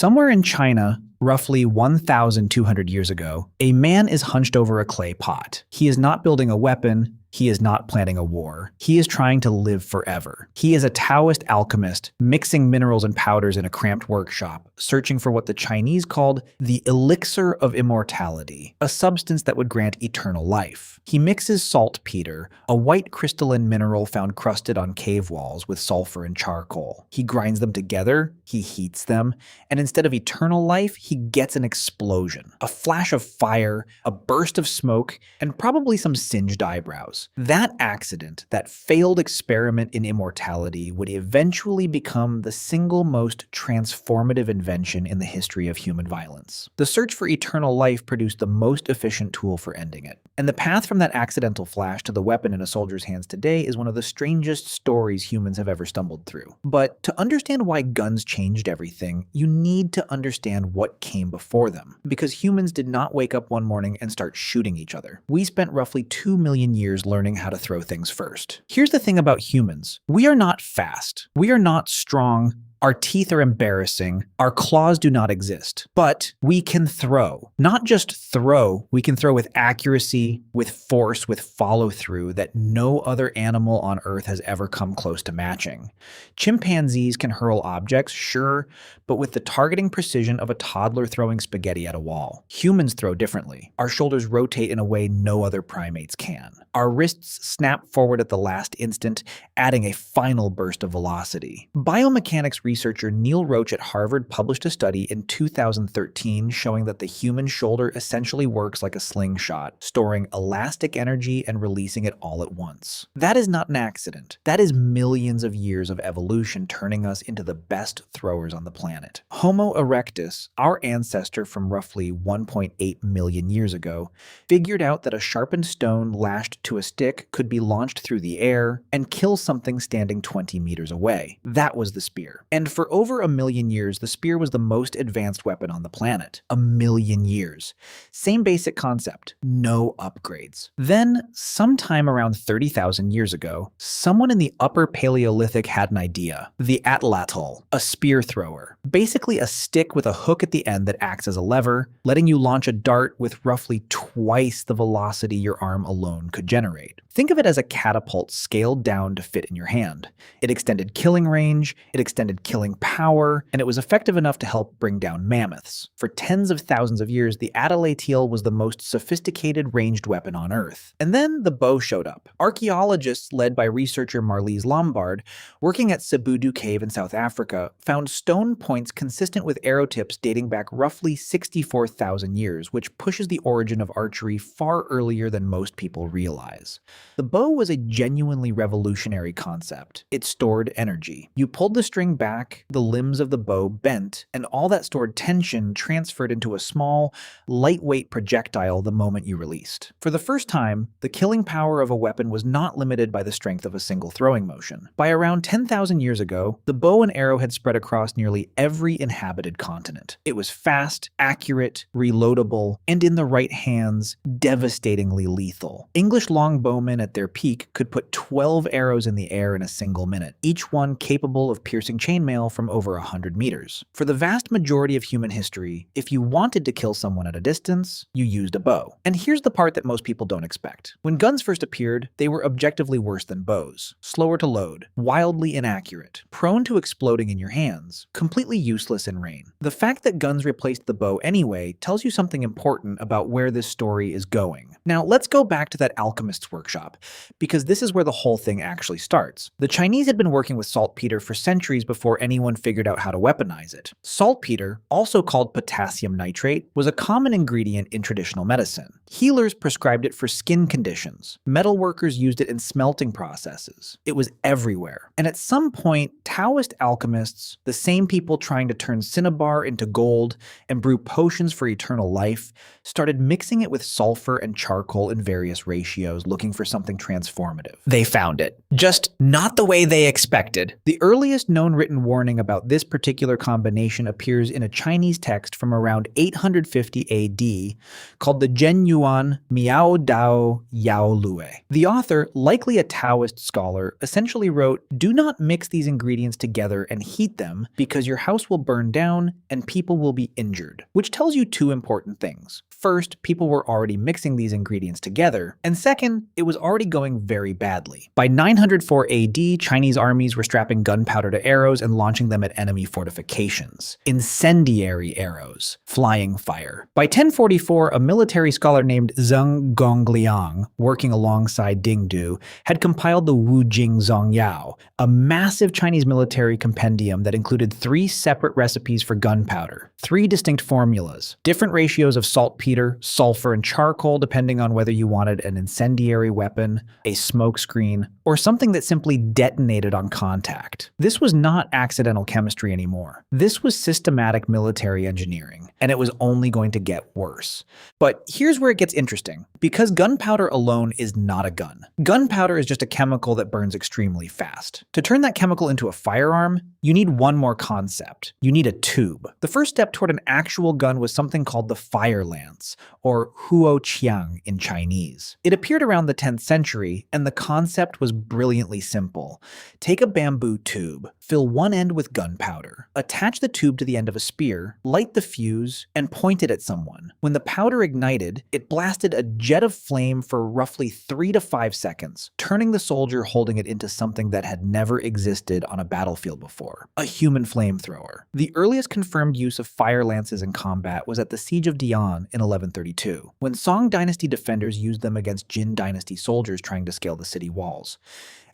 Somewhere in China, roughly 1,200 years ago, a man is hunched over a clay pot. He is not building a weapon. He is not planning a war. He is trying to live forever. He is a Taoist alchemist, mixing minerals and powders in a cramped workshop, searching for what the Chinese called the elixir of immortality, a substance that would grant eternal life. He mixes saltpeter, a white crystalline mineral found crusted on cave walls, with sulfur and charcoal. He grinds them together, he heats them, and instead of eternal life, he gets an explosion, a flash of fire, a burst of smoke, and probably some singed eyebrows. That accident, that failed experiment in immortality, would eventually become the single most transformative invention in the history of human violence. The search for eternal life produced the most efficient tool for ending it. And the path from that accidental flash to the weapon in a soldier's hands today is one of the strangest stories humans have ever stumbled through. But to understand why guns changed everything, you need to understand what came before them. Because humans did not wake up one morning and start shooting each other. We spent roughly 2 million years learning how to throw things first. Here's the thing about humans. We are not fast. We are not strong. Our teeth are embarrassing. Our claws do not exist. But we can throw. Not just throw, we can throw with accuracy, with force, with follow-through that no other animal on Earth has ever come close to matching. Chimpanzees can hurl objects, sure, but with the targeting precision of a toddler throwing spaghetti at a wall. Humans throw differently. Our shoulders rotate in a way no other primates can. Our wrists snap forward at the last instant, adding a final burst of velocity. Biomechanics researcher Neil Roach at Harvard published a study in 2013 showing that the human shoulder essentially works like a slingshot, storing elastic energy and releasing it all at once. That is not an accident. That is millions of years of evolution turning us into the best throwers on the planet. Homo erectus, our ancestor from roughly 1.8 million years ago, figured out that a sharpened stone lashed to a stick could be launched through the air and kill something standing 20 meters away. That was the spear. And for over 1 million years, the spear was the most advanced weapon on the planet. 1 million years. Same basic concept, no upgrades. Then, sometime around 30,000 years ago, someone in the Upper Paleolithic had an idea. The atlatl, a spear thrower. Basically a stick with a hook at the end that acts as a lever, letting you launch a dart with roughly twice the velocity your arm alone could generate. Think of it as a catapult scaled down to fit in your hand. It extended killing range, it extended killing power, and it was effective enough to help bring down mammoths. For tens of thousands of years, the atlatl was the most sophisticated ranged weapon on Earth. And then the bow showed up. Archaeologists led by researcher Marlies Lombard, working at Sibudu Cave in South Africa, found stone points consistent with arrow tips dating back roughly 64,000 years, which pushes the origin of archery far earlier than most people realize. The bow was a genuinely revolutionary concept. It stored energy. You pulled the string back, the limbs of the bow bent, and all that stored tension transferred into a small, lightweight projectile the moment you released. For the first time, the killing power of a weapon was not limited by the strength of a single throwing motion. By around 10,000 years ago, the bow and arrow had spread across nearly every inhabited continent. It was fast, accurate, reloadable, and in the right hands, devastatingly lethal. English longbowmen at their peak could put 12 arrows in the air in a single minute, each one capable of piercing chainmail from over 100 meters. For the vast majority of human history, if you wanted to kill someone at a distance, you used a bow. And here's the part that most people don't expect. When guns first appeared, they were objectively worse than bows. Slower to load, wildly inaccurate, prone to exploding in your hands, completely useless in rain. The fact that guns replaced the bow anyway tells you something important about where this story is going. Now, let's go back to that alchemist's workshop, because this is where the whole thing actually starts. The Chinese had been working with saltpeter for centuries before anyone figured out how to weaponize it. Saltpeter, also called potassium nitrate, was a common ingredient in traditional medicine. Healers prescribed it for skin conditions. Metalworkers used it in smelting processes. It was everywhere. And at some point, Taoist alchemists, the same people trying to turn cinnabar into gold and brew potions for eternal life, started mixing it with sulfur and charcoal in various ratios, looking for something transformative. They found it. Just not the way they expected. The earliest known written warning about this particular combination appears in a Chinese text from around 850 AD called the Zhenyuan Miao Dao Yao Lue. The author, likely a Taoist scholar, essentially wrote, "Do not mix these ingredients together and heat them because your house will burn down and people will be injured," which tells you two important things. First, people were already mixing these ingredients together, and second, it was already going very badly. By 904 AD, Chinese armies were strapping gunpowder to arrows and launching them at enemy fortifications. Incendiary arrows, flying fire. By 1044, a military scholar named Zheng Gongliang, working alongside Ding Du, had compiled the Wujing Zongyao, a massive Chinese military compendium that included 3 separate recipes for gunpowder, 3 distinct formulas, different ratios of saltpeter, sulfur, and charcoal depending on whether you wanted an incendiary weapon, a smoke screen, or something that simply detonated on contact. This was not accidental chemistry anymore. This was systematic military engineering, and it was only going to get worse. But here's where it gets interesting, because gunpowder alone is not a gun. Gunpowder is just a chemical that burns extremely fast. To turn that chemical into a firearm, you need one more concept. You need a tube. The first step toward an actual gun was something called the fire lance, or huo qiang in Chinese. It appeared around the 10th century, and the concept was brilliantly simple. Take a bamboo tube, fill one end with gunpowder, attach the tube to the end of a spear, light the fuse, and point it at someone. When the powder ignited, it blasted a jet of flame for roughly 3 to 5 seconds, turning the soldier holding it into something that had never existed on a battlefield before: a human flamethrower. The earliest confirmed use of fire lances in combat was at the Siege of Dian in 1132, when Song dynasty defenders used them against Jin dynasty soldiers trying to scale the city walls.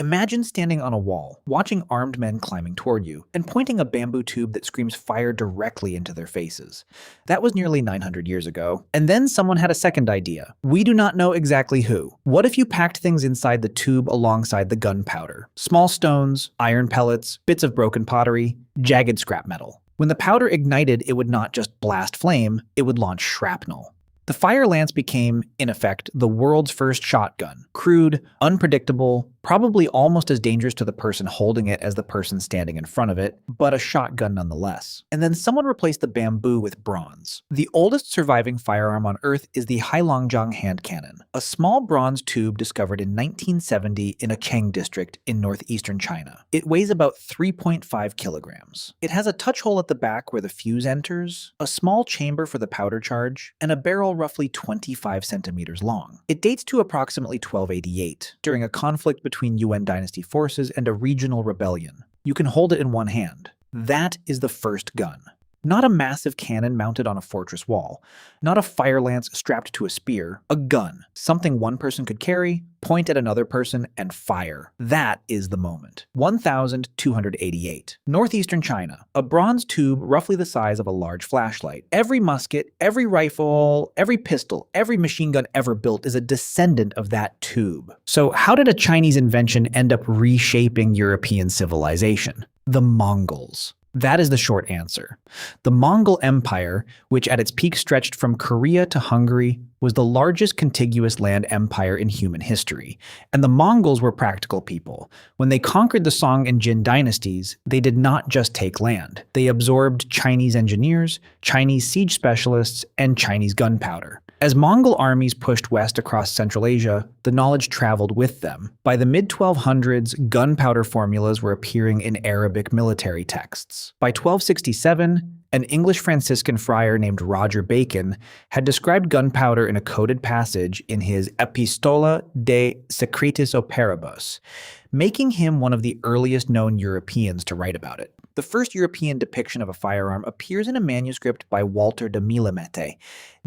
Imagine standing on a wall, watching armed men climbing toward you, and pointing a bamboo tube that screams fire directly into their faces. That was nearly 900 years ago. And then someone had a second idea. We do not know exactly who. What if you packed things inside the tube alongside the gunpowder? Small stones, iron pellets, bits of broken pottery, jagged scrap metal. When the powder ignited, it would not just blast flame, it would launch shrapnel. The fire lance became, in effect, the world's first shotgun. Crude, unpredictable, probably almost as dangerous to the person holding it as the person standing in front of it, but a shotgun nonetheless. And then someone replaced the bamboo with bronze. The oldest surviving firearm on Earth is the Heilongjiang hand cannon, a small bronze tube discovered in 1970 in a Cheng district in northeastern China. It weighs about 3.5 kilograms. It has a touch hole at the back where the fuse enters, a small chamber for the powder charge, and a barrel roughly 25 centimeters long. It dates to approximately 1288, during a conflict between Yuan dynasty forces and a regional rebellion. You can hold it in one hand. That is the first gun. Not a massive cannon mounted on a fortress wall, not a fire lance strapped to a spear, a gun, something one person could carry, point at another person, and fire. That is the moment. 1288. Northeastern China. A bronze tube roughly the size of a large flashlight. Every musket, every rifle, every pistol, every machine gun ever built is a descendant of that tube. So how did a Chinese invention end up reshaping European civilization? The Mongols. That is the short answer. The Mongol Empire, which at its peak stretched from Korea to Hungary, was the largest contiguous land empire in human history. And the Mongols were practical people. When they conquered the Song and Jin dynasties, they did not just take land. They absorbed Chinese engineers, Chinese siege specialists, and Chinese gunpowder. As Mongol armies pushed west across Central Asia, the knowledge traveled with them. By the mid-1200s, gunpowder formulas were appearing in Arabic military texts. By 1267, an English Franciscan friar named Roger Bacon had described gunpowder in a coded passage in his Epistola de Secretis Operibus, making him one of the earliest known Europeans to write about it. The first European depiction of a firearm appears in a manuscript by Walter de Millemete,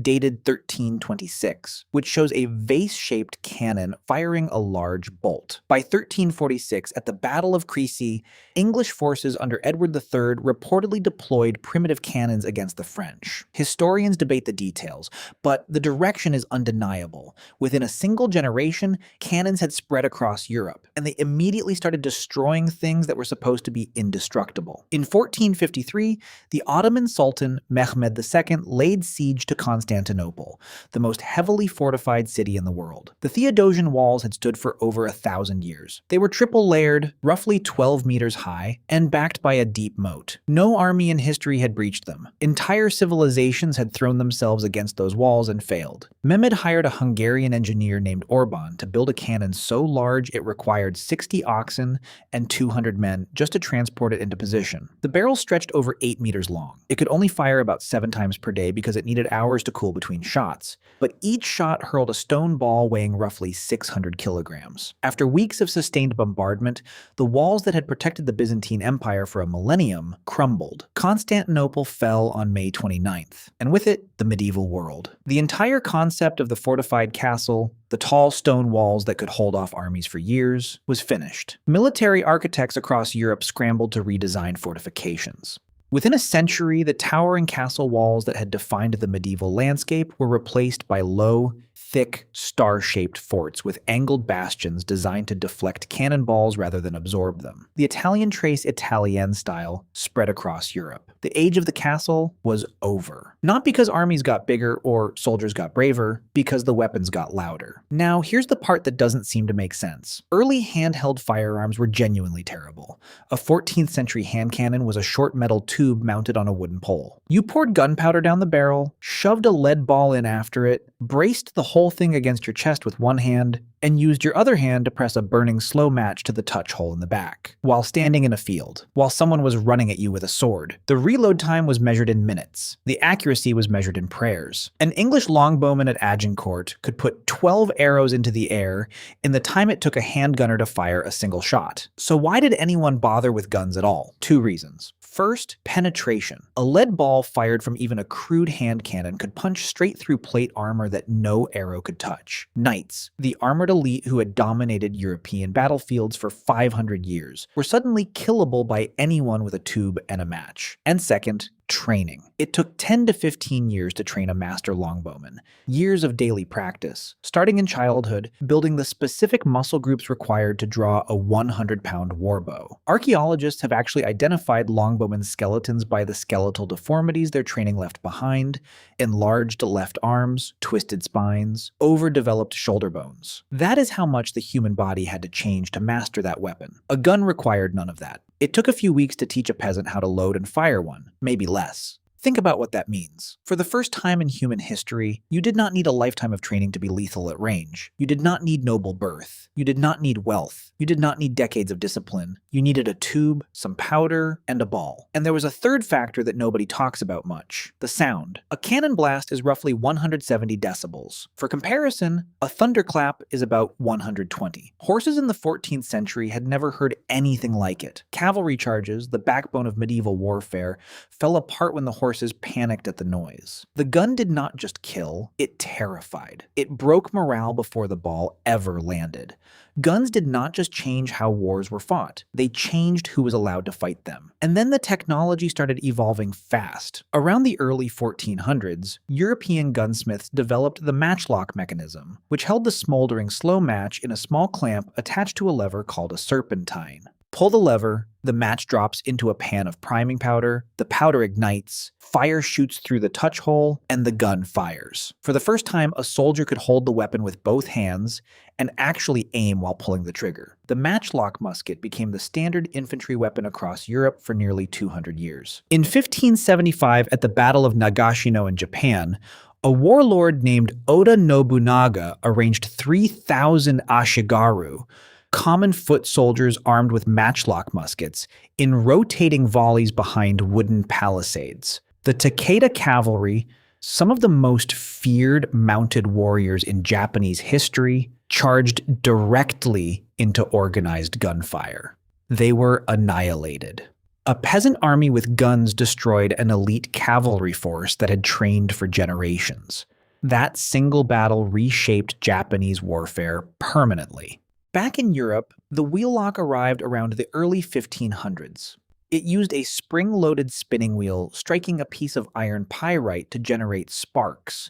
dated 1326, which shows a vase-shaped cannon firing a large bolt. By 1346, at the Battle of Crécy, English forces under Edward III reportedly deployed primitive cannons against the French. Historians debate the details, but the direction is undeniable. Within a single generation, cannons had spread across Europe, and they immediately started destroying things that were supposed to be indestructible. castle. In 1453, the Ottoman Sultan Mehmed II laid siege to Constantinople, the most heavily fortified city in the world. The Theodosian walls had stood for over 1,000 years. They were triple-layered, roughly 12 meters high, and backed by a deep moat. No army in history had breached them. Entire civilizations had thrown themselves against those walls and failed. Mehmed hired a Hungarian engineer named Orban to build a cannon so large it required 60 oxen and 200 men just to transport it into position. The barrel stretched over 8 meters long. It could only fire about 7 times per day because it needed hours to cool between shots, but each shot hurled a stone ball weighing roughly 600 kilograms. After weeks of sustained bombardment, the walls that had protected the Byzantine Empire for a millennium crumbled. Constantinople fell on May 29th, and with it, the medieval world. The entire concept of the fortified castle, the tall stone walls that could hold off armies for years, was finished. Military architects across Europe scrambled to redesign fortifications. Within a century, the towering castle walls that had defined the medieval landscape were replaced by low, thick, star-shaped forts with angled bastions designed to deflect cannonballs rather than absorb them. The Italian trace Italienne style spread across Europe. The age of the castle was over. Not because armies got bigger or soldiers got braver, because the weapons got louder. Now, here's the part that doesn't seem to make sense. Early handheld firearms were genuinely terrible. A 14th century hand cannon was a short metal tube mounted on a wooden pole. You poured gunpowder down the barrel, shoved a lead ball in after it, braced the whole thing against your chest with one hand, and used your other hand to press a burning slow match to the touch hole in the back, while standing in a field, while someone was running at you with a sword. The reload time was measured in minutes. The accuracy was measured in prayers. An English longbowman at Agincourt could put 12 arrows into the air in the time it took a handgunner to fire a single shot. So why did anyone bother with guns at all? 2 reasons. First, penetration. A lead ball fired from even a crude hand cannon could punch straight through plate armor that no arrow could touch. Knights, the armored elite who had dominated European battlefields for 500 years, were suddenly killable by anyone with a tube and a match. And second, training. It took 10 to 15 years to train a master longbowman, years of daily practice, starting in childhood, building the specific muscle groups required to draw a 100-pound warbow. Archaeologists have actually identified longbowmen's skeletons by the skeletal deformities their training left behind: enlarged left arms, twisted spines, overdeveloped shoulder bones. That is how much the human body had to change to master that weapon. A gun required none of that. It took a few weeks to teach a peasant how to load and fire one, maybe less. Think about what that means. For the first time in human history, you did not need a lifetime of training to be lethal at range. You did not need noble birth. You did not need wealth. You did not need decades of discipline. You needed a tube, some powder, and a ball. And there was a third factor that nobody talks about much: the sound. A cannon blast is roughly 170 decibels. For comparison, a thunderclap is about 120. Horses in the 14th century had never heard anything like it. Cavalry charges, the backbone of medieval warfare, fell apart when the horses panicked at the noise. The gun did not just kill, it terrified. It broke morale before the ball ever landed. Guns did not just change how wars were fought, they changed who was allowed to fight them. And then the technology started evolving fast. Around the early 1400s, European gunsmiths developed the matchlock mechanism, which held the smoldering slow match in a small clamp attached to a lever called a serpentine. Pull the lever, the match drops into a pan of priming powder, the powder ignites, fire shoots through the touch hole, and the gun fires. For the first time, a soldier could hold the weapon with both hands and actually aim while pulling the trigger. The matchlock musket became the standard infantry weapon across Europe for nearly 200 years. In 1575, at the Battle of Nagashino in Japan, a warlord named Oda Nobunaga arranged 3,000 ashigaru, common foot soldiers armed with matchlock muskets, in rotating volleys behind wooden palisades. The Takeda cavalry, some of the most feared mounted warriors in Japanese history, charged directly into organized gunfire. They were annihilated. A peasant army with guns destroyed an elite cavalry force that had trained for generations. That single battle reshaped Japanese warfare permanently. Back in Europe, the wheellock arrived around the early 1500s. It used a spring-loaded spinning wheel striking a piece of iron pyrite to generate sparks,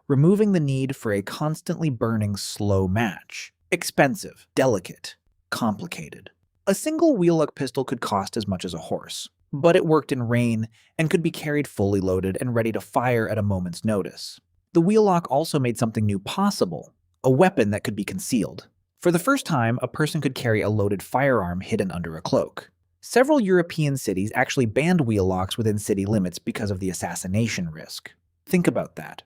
removing the need for a constantly burning slow match. Expensive, delicate, complicated. A single wheellock pistol could cost as much as a horse. but it worked in rain and could be carried fully loaded and ready to fire at a moment's notice. The wheellock also made something new possible, a weapon that could be concealed. For the first time, a person could carry a loaded firearm hidden under a cloak. Several European cities actually banned wheellocks within city limits because of the assassination risk. Think about that.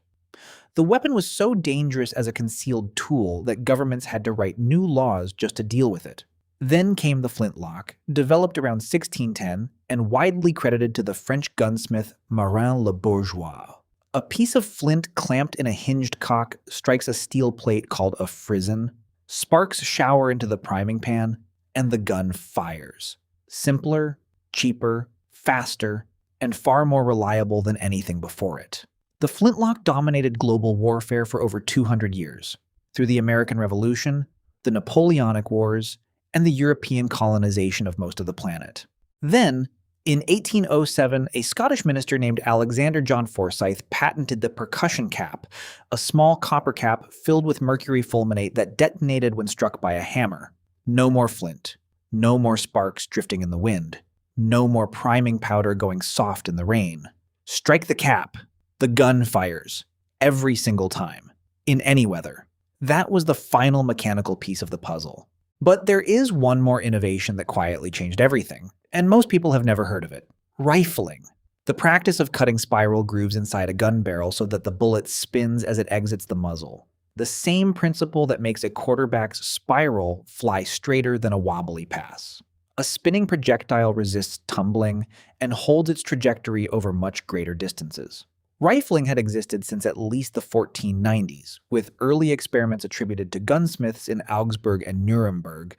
The weapon was so dangerous as a concealed tool that governments had to write new laws just to deal with it. Then came the flintlock, developed around 1610 and widely credited to the French gunsmith Marin le Bourgeois. A piece of flint clamped in a hinged cock strikes a steel plate called a frizzen, sparks shower into the priming pan, and the gun fires. Simpler, cheaper, faster, and far more reliable than anything before it. The flintlock dominated global warfare for over 200 years, through the American Revolution, the Napoleonic Wars, and the European colonization of most of the planet. Then, in 1807, a Scottish minister named Alexander John Forsyth patented the percussion cap, a small copper cap filled with mercury fulminate that detonated when struck by a hammer. No more flint. No more sparks drifting in the wind. No more priming powder going soft in the rain. Strike the cap. The gun fires. Every single time. In any weather. That was the final mechanical piece of the puzzle. But there is one more innovation that quietly changed everything, and most people have never heard of it. Rifling. The practice of cutting spiral grooves inside a gun barrel so that the bullet spins as it exits the muzzle. The same principle that makes a quarterback's spiral fly straighter than a wobbly pass. A spinning projectile resists tumbling and holds its trajectory over much greater distances. Rifling had existed since at least the 1490s, with early experiments attributed to gunsmiths in Augsburg and Nuremberg,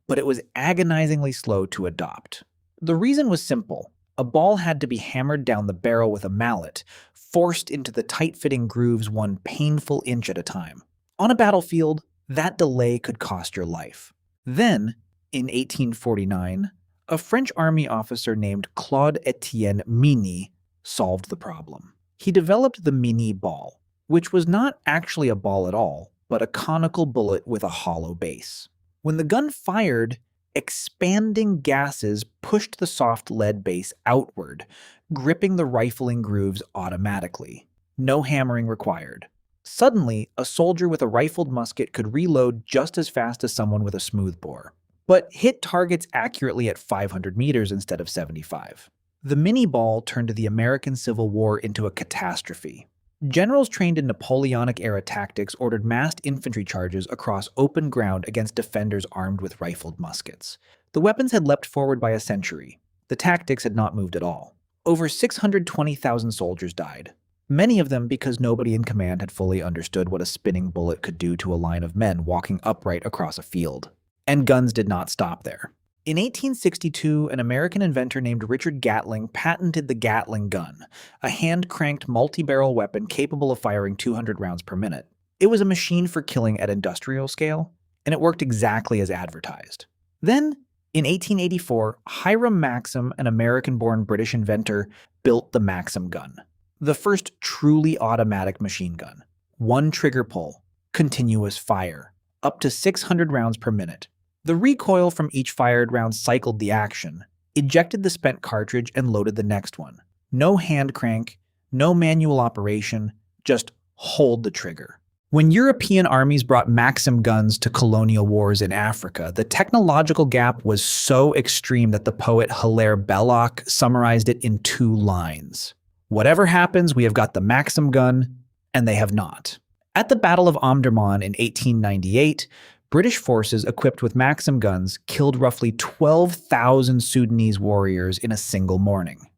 but it was agonizingly slow to adopt. The reason was simple. A ball had to be hammered down the barrel with a mallet, forced into the tight-fitting grooves one painful inch at a time. On a battlefield, that delay could cost your life. Then, in 1849, a French army officer named Claude-Étienne Minié solved the problem. He developed the Minié ball, which was not actually a ball at all, but a conical bullet with a hollow base. When the gun fired, expanding gases pushed the soft lead base outward, gripping the rifling grooves automatically. No hammering required. Suddenly, a soldier with a rifled musket could reload just as fast as someone with a smoothbore, but hit targets accurately at 500 meters instead of 75. The Minié ball turned the American Civil War into a catastrophe. Generals trained in Napoleonic-era tactics ordered massed infantry charges across open ground against defenders armed with rifled muskets. The weapons had leapt forward by a century. The tactics had not moved at all. Over 620,000 soldiers died, many of them because nobody in command had fully understood what a spinning bullet could do to a line of men walking upright across a field. And guns did not stop there. In 1862, an American inventor named Richard Gatling patented the Gatling gun, a hand-cranked multi-barrel weapon capable of firing 200 rounds per minute. It was a machine for killing at industrial scale, and it worked exactly as advertised. Then, in 1884, Hiram Maxim, an American-born British inventor, built the Maxim gun, the first truly automatic machine gun. One trigger pull, continuous fire, up to 600 rounds per minute. The recoil from each fired round cycled the action, ejected the spent cartridge, and loaded the next one. No hand crank, no manual operation, just hold the trigger. When European armies brought Maxim guns to colonial wars in Africa, the technological gap was so extreme that the poet Hilaire Belloc summarized it in 2 lines. Whatever happens, we have got the Maxim gun, and they have not. At the Battle of Omdurman in 1898, British forces equipped with Maxim guns killed roughly 12,000 Sudanese warriors in a single morning.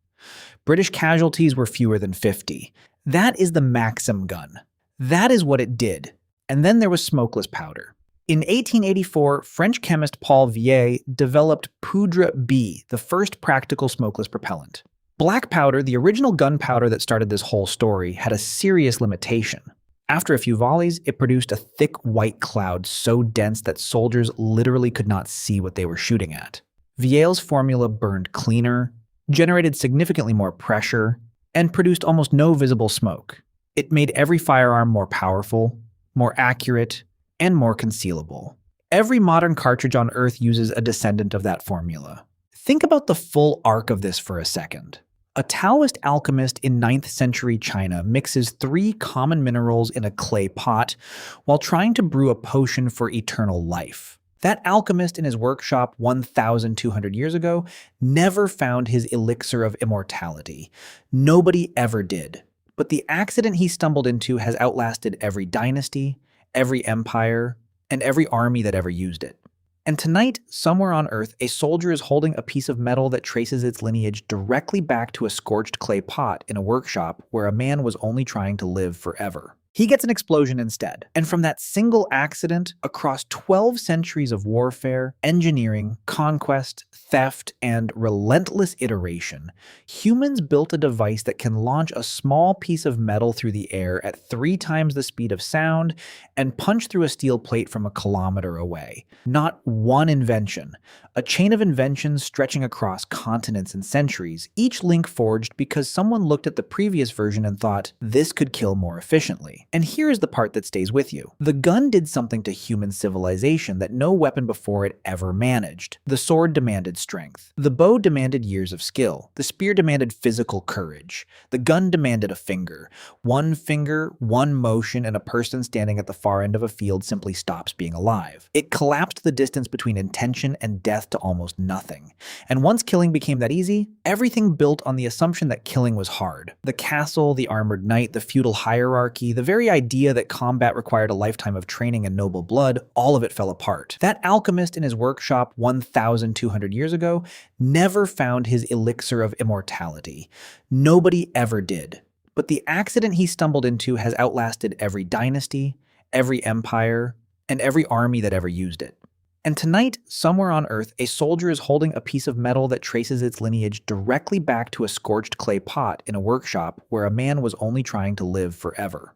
British casualties were fewer than 50. That is the Maxim gun. That is what it did. And then there was smokeless powder. In 1884, French chemist Paul Vier developed poudre B, the first practical smokeless propellant. Black powder, the original gunpowder that started this whole story, had a serious limitation. After a few volleys, it produced a thick white cloud so dense that soldiers literally could not see what they were shooting at. Viel's formula burned cleaner, generated significantly more pressure, and produced almost no visible smoke. It made every firearm more powerful, more accurate, and more concealable. Every modern cartridge on Earth uses a descendant of that formula. Think about the full arc of this for a second. A Taoist alchemist in 9th century China mixes 3 common minerals in a clay pot while trying to brew a potion for eternal life. That alchemist in his workshop 1,200 years ago never found his elixir of immortality. Nobody ever did. But the accident he stumbled into has outlasted every dynasty, every empire, and every army that ever used it. And tonight, somewhere on Earth, a soldier is holding a piece of metal that traces its lineage directly back to a scorched clay pot in a workshop where a man was only trying to live forever. He gets an explosion instead. And from that single accident, across 12 centuries of warfare, engineering, conquest, theft, and relentless iteration, humans built a device that can launch a small piece of metal through the air at 3 times the speed of sound and punch through a steel plate from a kilometer away. Not one invention, a chain of inventions stretching across continents and centuries, each link forged because someone looked at the previous version and thought, this could kill more efficiently. And here's the part that stays with you. The gun did something to human civilization that no weapon before it ever managed. The sword demanded strength. The bow demanded years of skill. The spear demanded physical courage. The gun demanded a finger. One finger, one motion, and a person standing at the far end of a field simply stops being alive. It collapsed the distance between intention and death to almost nothing. And once killing became that easy, everything built on the assumption that killing was hard. The castle, the armored knight, the feudal hierarchy, the very idea that combat required a lifetime of training and noble blood, all of it fell apart. That alchemist in his workshop 1,200 years ago never found his elixir of immortality. Nobody ever did. But the accident he stumbled into has outlasted every dynasty, every empire, and every army that ever used it. And tonight, somewhere on Earth, a soldier is holding a piece of metal that traces its lineage directly back to a scorched clay pot in a workshop where a man was only trying to live forever.